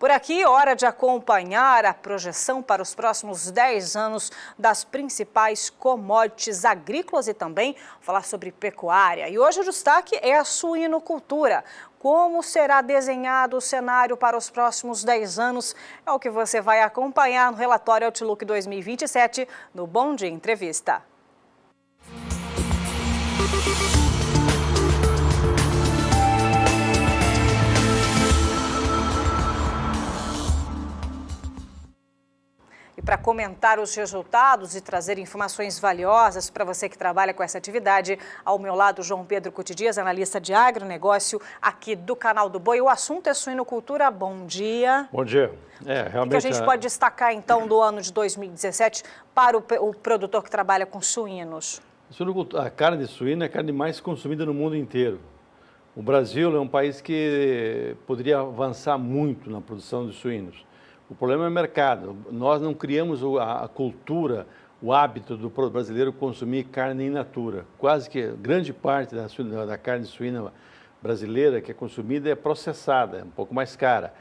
Por aqui, hora de acompanhar a projeção para os próximos 10 anos das principais commodities agrícolas e também falar sobre pecuária. E hoje o destaque é a suinocultura. Como será desenhado o cenário para os próximos 10 anos é o que você vai acompanhar no relatório Outlook 2027 no Bom Dia Entrevista. E para comentar os resultados e trazer informações valiosas para você que trabalha com essa atividade, ao meu lado, João Pedro Cutidias, analista de agronegócio aqui do Canal do Boi. O assunto é suinocultura. Bom dia. Bom dia. Realmente, o que a gente pode destacar, então, do ano de 2017 para o produtor que trabalha com suínos? A carne de suíno é a carne mais consumida no mundo inteiro. O Brasil é um país que poderia avançar muito na produção de suínos. O problema é o mercado. Nós não criamos a cultura, o hábito do brasileiro consumir carne in natura. Quase que grande parte da carne suína brasileira que é consumida é processada, é um pouco mais cara.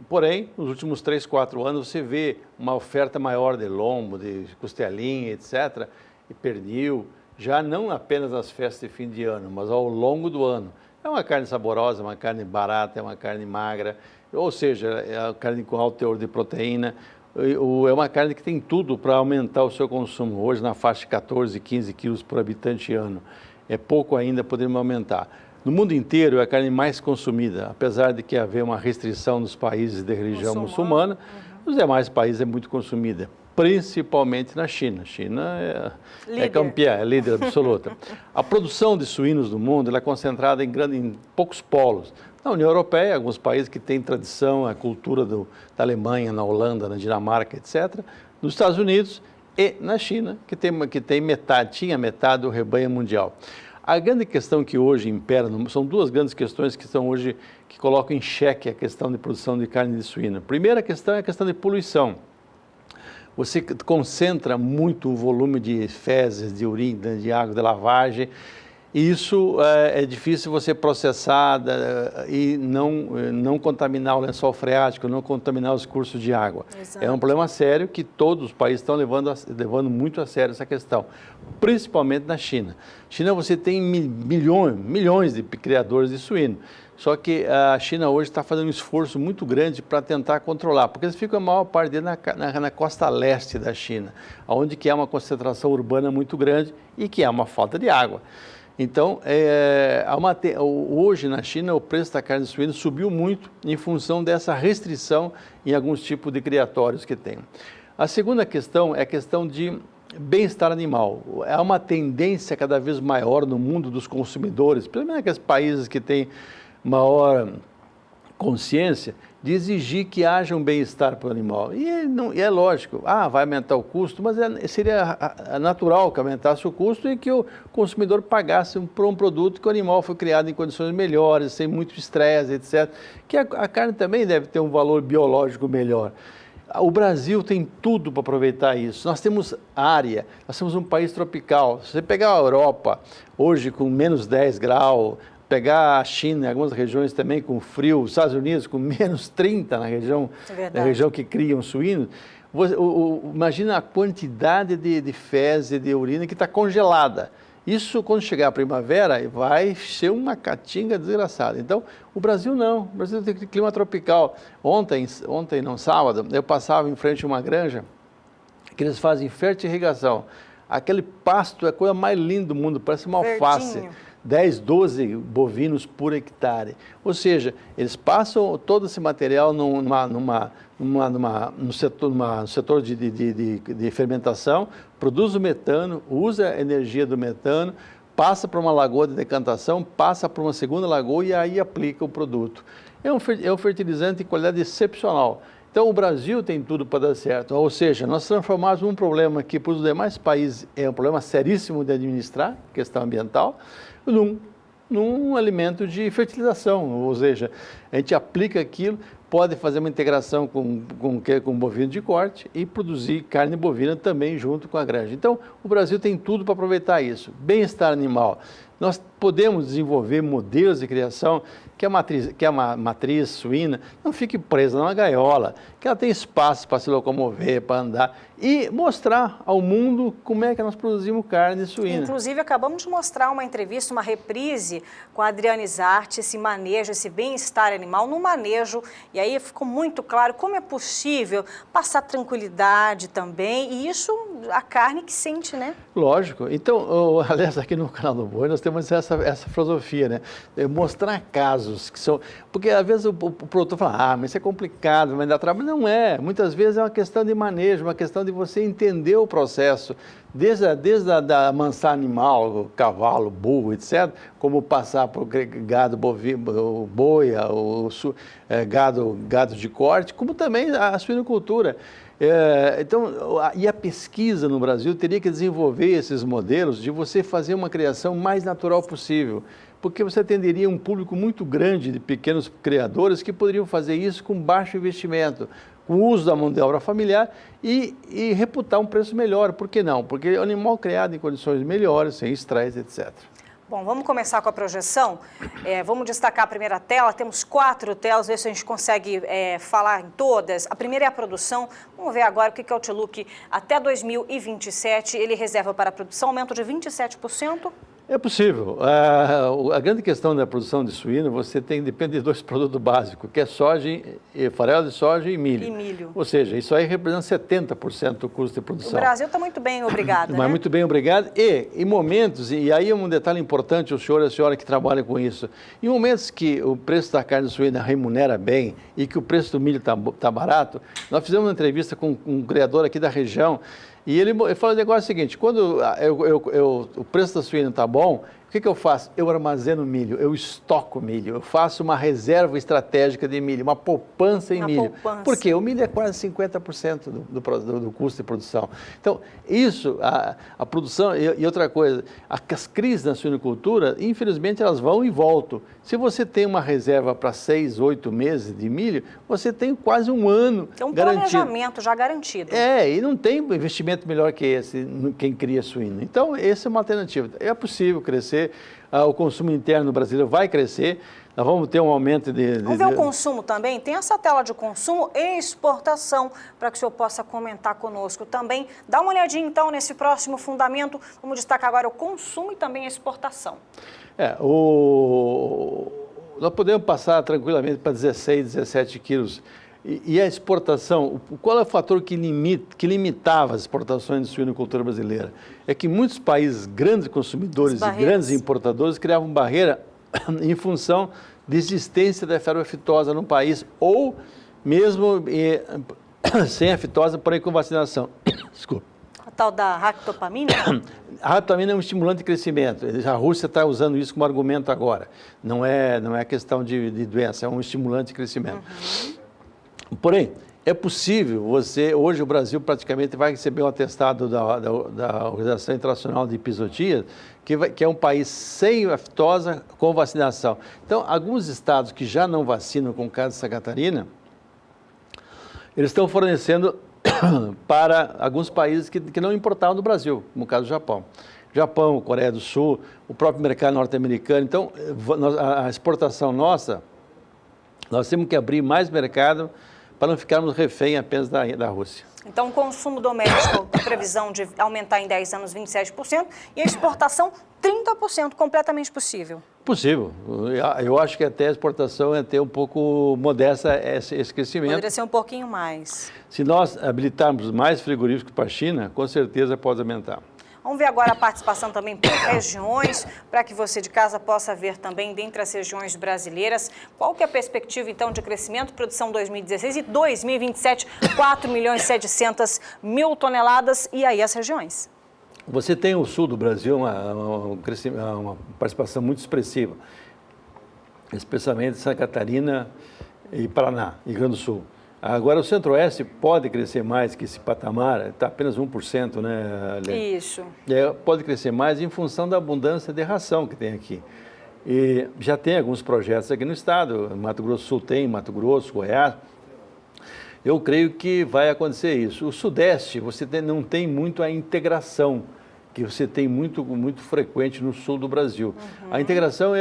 Porém, nos últimos 3, 4 anos, você vê uma oferta maior de lombo, de costelinha, etc., e pernil, já não apenas nas festas de fim de ano, mas ao longo do ano. É uma carne saborosa, uma carne barata, é uma carne magra, ou seja, é uma carne com alto teor de proteína, é uma carne que tem tudo para aumentar o seu consumo. Hoje, na faixa de 14, 15 quilos por habitante ano, é pouco ainda, podemos aumentar. No mundo inteiro, é a carne mais consumida, apesar de que haver uma restrição nos países de religião muçulmana, nos demais países é muito consumida, principalmente na China. A China é campeã, é líder absoluta. A produção de suínos do mundo é concentrada em poucos polos. Na União Europeia, alguns países que têm tradição, a cultura da Alemanha, na Holanda, na Dinamarca, etc. Nos Estados Unidos e na China, tinha metade do rebanho mundial. A grande questão que hoje impera, são duas grandes questões que estão hoje, que colocam em xeque a questão de produção de carne de suíno. A primeira questão é a questão de poluição. Você concentra muito o volume de fezes, de urina, de água, de lavagem, e isso é difícil você processar e não contaminar o lençol freático, não contaminar os cursos de água. Exato. É um problema sério que todos os países estão levando muito a sério essa questão, principalmente na China. China você tem milhões de criadores de suíno, só que a China hoje está fazendo um esforço muito grande para tentar controlar, porque eles ficam a maior parte dele na costa leste da China, onde que há uma concentração urbana muito grande e que há uma falta de água. Então, hoje na China o preço da carne de suíno subiu muito em função dessa restrição em alguns tipos de criatórios que tem. A segunda questão é a questão de bem-estar animal. Há uma tendência cada vez maior no mundo dos consumidores, principalmente naqueles países que têm maior consciência, de exigir que haja um bem-estar para o animal. E é lógico, vai aumentar o custo, mas seria natural que aumentasse o custo e que o consumidor pagasse por um produto que o animal foi criado em condições melhores, sem muito estresse, etc. Que a carne também deve ter um valor biológico melhor. O Brasil tem tudo para aproveitar isso. Nós temos área, nós somos um país tropical. Se você pegar a Europa, hoje com menos 10 graus, pegar a China, algumas regiões também com frio, os Estados Unidos com menos 30 na região que criam suínos, imagina a quantidade de fezes e de urina que está congelada. Isso, quando chegar a primavera, vai ser uma caatinga desgraçada. Então, o Brasil não. O Brasil tem clima tropical. Ontem, não, sábado, eu passava em frente a uma granja que eles fazem fertirrigação. Aquele pasto é a coisa mais linda do mundo, parece uma alface. 10, 12 bovinos por hectare. Ou seja, eles passam todo esse material no setor de fermentação, produz o metano, usa a energia do metano, passa para uma lagoa de decantação, passa para uma segunda lagoa e aí aplica o produto. É um fertilizante de qualidade excepcional. Então, o Brasil tem tudo para dar certo. Ou seja, nós transformamos um problema que para os demais países é um problema seríssimo de administrar, questão ambiental, num alimento de fertilização. Ou seja, a gente aplica aquilo, pode fazer uma integração com bovino de corte e produzir carne bovina também junto com a granja. Então, o Brasil tem tudo para aproveitar isso. Bem-estar animal. Nós podemos desenvolver modelos de criação que a matriz suína não fique presa numa gaiola, que ela tenha espaço para se locomover, para andar e mostrar ao mundo como é que nós produzimos carne suína. Inclusive, acabamos de mostrar uma entrevista, uma reprise com a Adriane Zarte, esse manejo, esse bem-estar animal no manejo, e aí ficou muito claro como é possível passar tranquilidade também, e isso a carne que sente, né? Lógico. Então, aliás, aqui no canal do Boi nós temos essa filosofia, né? Mostrar casos que são... Porque às vezes o produtor fala, mas isso é complicado, mas dá trabalho. Não é. Muitas vezes é uma questão de manejo, uma questão de você entender o processo, desde a amansar animal, cavalo, burro, etc., como passar por gado bovino, boia, gado de corte, como também a suinocultura. Então, e a pesquisa no Brasil teria que desenvolver esses modelos de você fazer uma criação mais natural possível, porque você atenderia um público muito grande de pequenos criadores que poderiam fazer isso com baixo investimento, com o uso da mão de obra familiar e reputar um preço melhor. Por que não? Porque é um animal criado em condições melhores, sem estresse, etc. Bom, vamos começar com a projeção. Vamos destacar a primeira tela. Temos 4 telas, ver se a gente consegue falar em todas. A primeira é a produção. Vamos ver agora o que é o Outlook até 2027. Ele reserva para a produção aumento de 27%. É possível. A grande questão da produção de suíno, depende de 2 produtos básicos, que é soja, farelo de soja e milho. E milho. Ou seja, isso aí representa 70% do custo de produção. O Brasil está muito bem, obrigada, Mas muito bem, obrigado. E em momentos, e aí é um detalhe importante, o senhor e a senhora que trabalham com isso, em momentos que o preço da carne suína remunera bem e que o preço do milho está barato, nós fizemos uma entrevista com um criador aqui da região. E ele falou o negócio seguinte, quando o preço da suína está bom, o que eu faço? Eu armazeno milho, eu estoco milho, eu faço uma reserva estratégica de milho, uma poupança em milho. Por quê? O milho é quase 50% do custo de produção. Então, isso, a produção, e outra coisa, as crises na suinocultura, infelizmente, elas vão e voltam. Se você tem uma reserva para 6, 8 meses de milho, você tem quase um ano garantido. É um planejamento já garantido. E não tem investimento melhor que esse, quem cria suíno. Então, essa é uma alternativa. É possível crescer, o consumo interno brasileiro vai crescer, nós vamos ter um aumento Vamos ver o consumo também? Tem essa tela de consumo e exportação, para que o senhor possa comentar conosco também. Dá uma olhadinha, então, nesse próximo fundamento. Vamos destacar agora o consumo e também a exportação. Nós podemos passar tranquilamente para 16, 17 quilos. E a exportação, qual é o fator que limitava as exportações de suinocultura brasileira? É que muitos países, grandes consumidores e grandes importadores, criavam barreira em função de existência da ferroaftosa no país, ou mesmo sem a fitosa, porém com vacinação. Desculpa. A tal da ractopamina? A ractopamina é um estimulante de crescimento. A Rússia está usando isso como argumento agora. Não é questão de doença, é um estimulante de crescimento. Porém, é possível hoje o Brasil praticamente vai receber um atestado da Organização Internacional de Epizootria, que é um país sem aftosa com vacinação. Então, alguns estados que já não vacinam com o caso de Santa Catarina, eles estão fornecendo para alguns países que não importavam do Brasil, como o caso do Japão. Japão, Coreia do Sul, o próprio mercado norte-americano. Então, a exportação nossa, nós temos que abrir mais mercado para não ficarmos refém apenas da Rússia. Então, o consumo doméstico, a previsão de aumentar em 10 anos 27%, e a exportação 30%, completamente possível. Possível. Eu acho que até a exportação é até um pouco modesta esse crescimento. Poderia ser um pouquinho mais. Se nós habilitarmos mais frigoríficos para a China, com certeza pode aumentar. Vamos ver agora a participação também por regiões, para que você de casa possa ver também, dentre as regiões brasileiras, qual que é a perspectiva, então, de crescimento, produção 2016 e 2027, 4.700.000 toneladas, e aí as regiões? Você tem o sul do Brasil, uma participação muito expressiva, especialmente Santa Catarina e Paraná, Rio Grande do Sul. Agora, o Centro-Oeste pode crescer mais que esse patamar, está apenas 1%, né, Helene? Isso. Pode crescer mais em função da abundância de ração que tem aqui. E já tem alguns projetos aqui no estado, Mato Grosso do Sul tem, Mato Grosso, Goiás. Eu creio que vai acontecer isso. O Sudeste, você não tem muito a integração que você tem muito frequente no sul do Brasil. A integração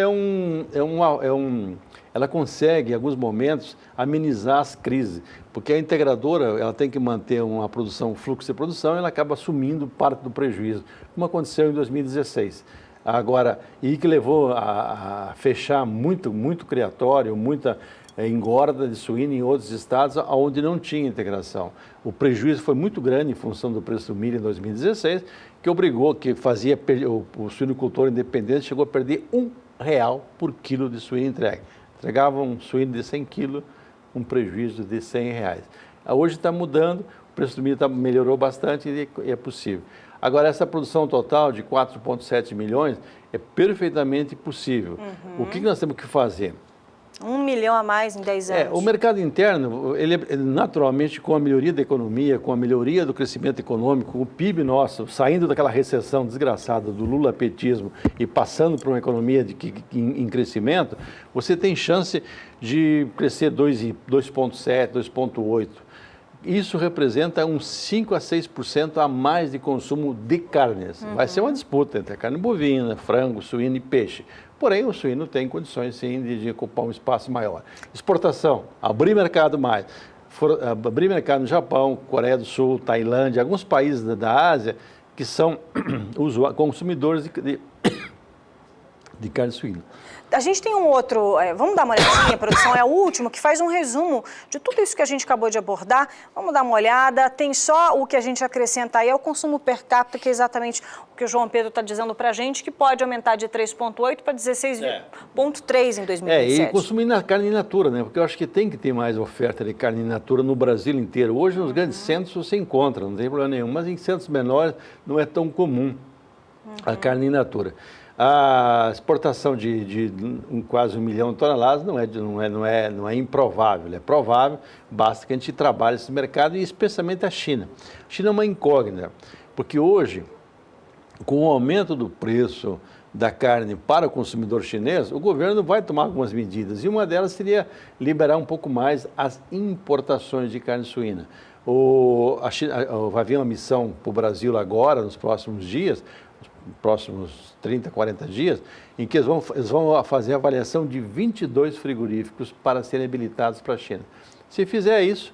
ela consegue, em alguns momentos, amenizar as crises, porque a integradora ela tem que manter uma produção, um fluxo de produção, e ela acaba assumindo parte do prejuízo, como aconteceu em 2016. Agora, e que levou a fechar muito criatório, muita engorda de suíno em outros estados onde não tinha integração. O prejuízo foi muito grande em função do preço do milho em 2016, que obrigou, que fazia o suinocultor independente chegou a perder R$1 por quilo de suíno entregue. Entregava um suíno de 100 quilos, um prejuízo de R$100. Hoje está mudando, o preço do milho melhorou bastante e é possível. Agora, essa produção total de 4,7 milhões é perfeitamente possível. O que nós temos que fazer? 1 milhão a mais em 10 anos. O mercado interno, ele naturalmente, com a melhoria da economia, com a melhoria do crescimento econômico, o PIB nosso, saindo daquela recessão desgraçada do lulapetismo e passando para uma economia em crescimento, você tem chance de crescer 2,7%, 2,8%. Isso representa uns 5 a 6% a mais de consumo de carnes. Vai ser uma disputa entre a carne bovina, frango, suíno e peixe. Porém, o suíno tem condições, sim, de ocupar um espaço maior. Exportação, abrir mercado mais. Abrir mercado no Japão, Coreia do Sul, Tailândia, alguns países da Ásia que são consumidores de carne suína. A gente tem um outro, vamos dar uma olhadinha, produção, é o último, que faz um resumo de tudo isso que a gente acabou de abordar. Vamos dar uma olhada, tem só o que a gente acrescenta aí, é o consumo per capita, que é exatamente o que o João Pedro está dizendo para a gente, que pode aumentar de 3,8 para 16,3 em 2027. E consumir carne in natura, né? Porque eu acho que tem que ter mais oferta de carne in natura no Brasil inteiro. Hoje, nos grandes centros você encontra, não tem problema nenhum, mas em centros menores não é tão comum a carne in natura. A exportação de quase 1 milhão de toneladas não é improvável, é provável, basta que a gente trabalhe esse mercado e especialmente a China. A China é uma incógnita, porque hoje, com o aumento do preço da carne para o consumidor chinês, o governo vai tomar algumas medidas, e uma delas seria liberar um pouco mais as importações de carne suína. Vai vir uma missão para o Brasil agora, nos próximos dias, próximos 30, 40 dias, em que eles vão fazer a avaliação de 22 frigoríficos para serem habilitados para a China. Se fizer isso,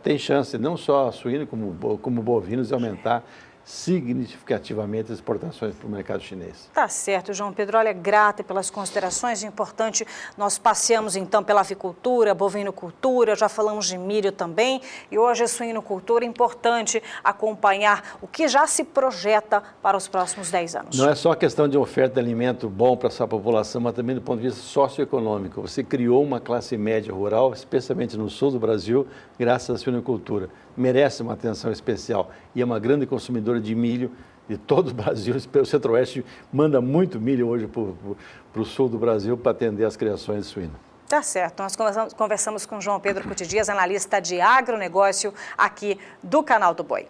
tem chance não só suíno como bovinos de aumentar significativamente as exportações para o mercado chinês. Tá certo, João Pedro. Olha, grata pelas considerações. É importante, nós passeamos então pela avicultura, bovinocultura, já falamos de milho também, e hoje a suinocultura. É importante acompanhar o que já se projeta para os próximos 10 anos. Não é só questão de oferta de alimento bom para essa população, mas também do ponto de vista socioeconômico. Você criou uma classe média rural, especialmente no sul do Brasil, graças à suinocultura. Merece uma atenção especial e é uma grande consumidora de milho de todo o Brasil. O Centro-Oeste manda muito milho hoje para o sul do Brasil para atender as criações de suíno. Tá certo. Nós conversamos com João Pedro Cuti Dias, analista de agronegócio aqui do Canal do Boi.